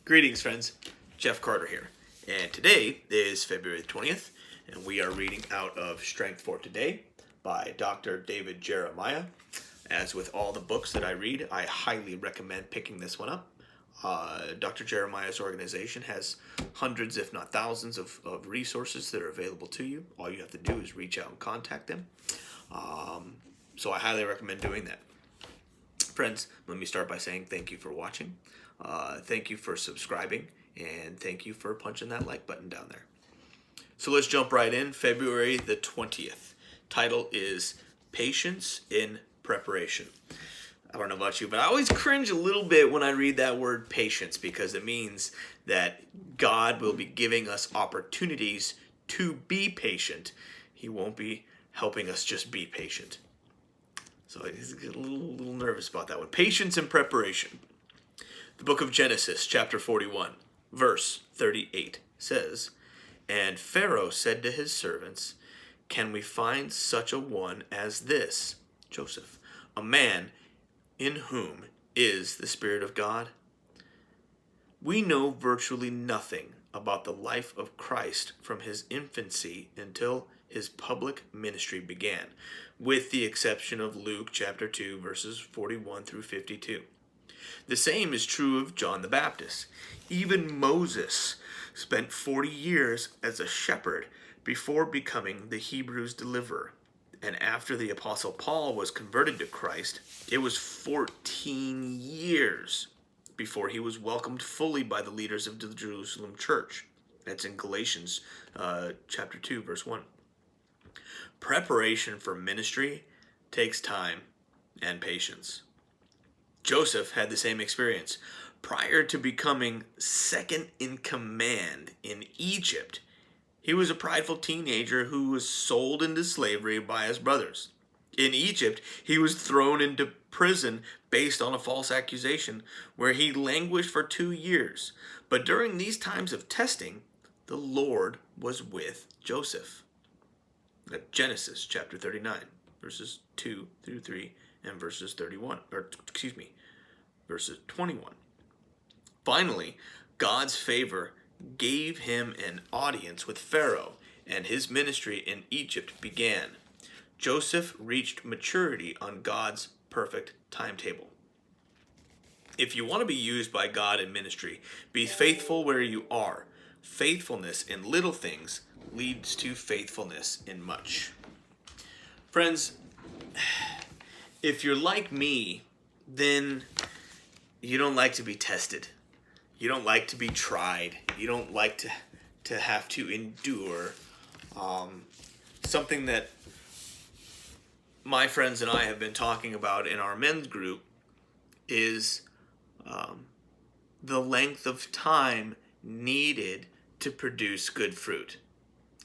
Greetings, friends. Jeff Carter here. And today is February the 20th, and we are reading out of Strength for Today by Dr. David Jeremiah. As with all the books that I read, I highly recommend picking this one up. Dr. Jeremiah's organization has hundreds, if not thousands, of resources that are available to you. All you have to do is reach out and contact them. So I highly recommend doing that. Friends, let me start by saying thank you for watching. Thank you for subscribing, and thank you for punching that like button down there. So let's jump right in. February the 20th. Title is Patience in Preparation. I don't know about you, but I always cringe a little bit when I read that word patience, because it means that God will be giving us opportunities to be patient. He won't be helping us just be patient. So I get a little nervous about that one. Patience in preparation. The book of Genesis, chapter 41, verse 38 says, "And Pharaoh said to his servants, 'Can we find such a one as this, Joseph, a man in whom is the Spirit of God?'" We know virtually nothing about the life of Christ from his infancy until his public ministry began, with the exception of Luke chapter 2, verses 41 through 52. The same is true of John the Baptist. Even Moses spent 40 years as a shepherd before becoming the Hebrews' deliverer. And after the Apostle Paul was converted to Christ, it was 14 years before he was welcomed fully by the leaders of the Jerusalem church. That's in Galatians chapter 2, verse 1. Preparation for ministry takes time and patience. Joseph had the same experience. Prior to becoming second in command in Egypt, he was a prideful teenager who was sold into slavery by his brothers. In Egypt, he was thrown into prison based on a false accusation, where he languished for 2 years. But during these times of testing, the Lord was with Joseph. Genesis chapter 39, verses 2 through 3 and verses 21. Finally, God's favor gave him an audience with Pharaoh, and his ministry in Egypt began. Joseph reached maturity on God's perfect timetable. If you want to be used by God in ministry, be faithful where you are. Faithfulness in little things leads to faithfulness in much. Friends, if you're like me, then you don't like to be tested. You don't like to be tried. You don't like to have to endure something that my friends and I have been talking about in our men's group is the length of time needed to produce good fruit.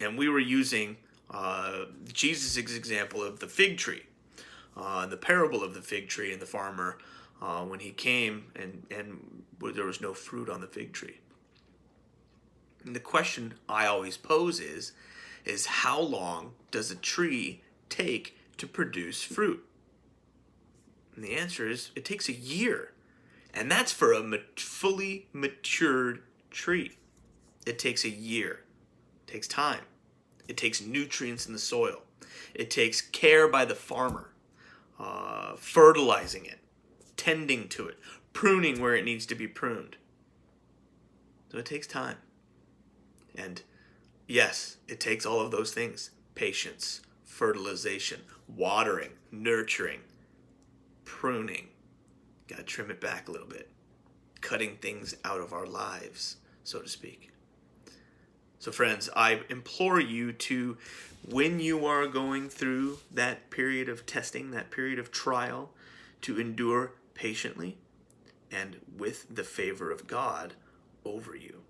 And we were using Jesus' example of the fig tree, the parable of the fig tree and the farmer when he came and there was no fruit on the fig tree. And the question I always pose is how long does a tree take to produce fruit? And the answer is it takes a year. And that's for a fully matured tree. It takes a year. It takes time. It takes nutrients in the soil. It takes care by the farmer, fertilizing it, tending to it, pruning where it needs to be pruned. So it takes time. And yes, it takes all of those things: patience, fertilization, watering, nurturing, pruning. Got to trim it back a little bit, cutting things out of our lives, so to speak. So friends, I implore you to, when you are going through that period of testing, that period of trial, to endure patiently and with the favor of God over you.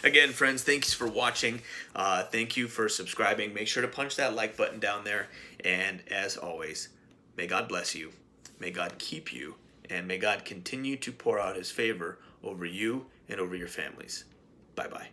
Again, friends, thanks for watching. Thank you for subscribing. Make sure to punch that like button down there. And as always, may God bless you. May God keep you. And may God continue to pour out his favor over you and over your families. Bye-bye.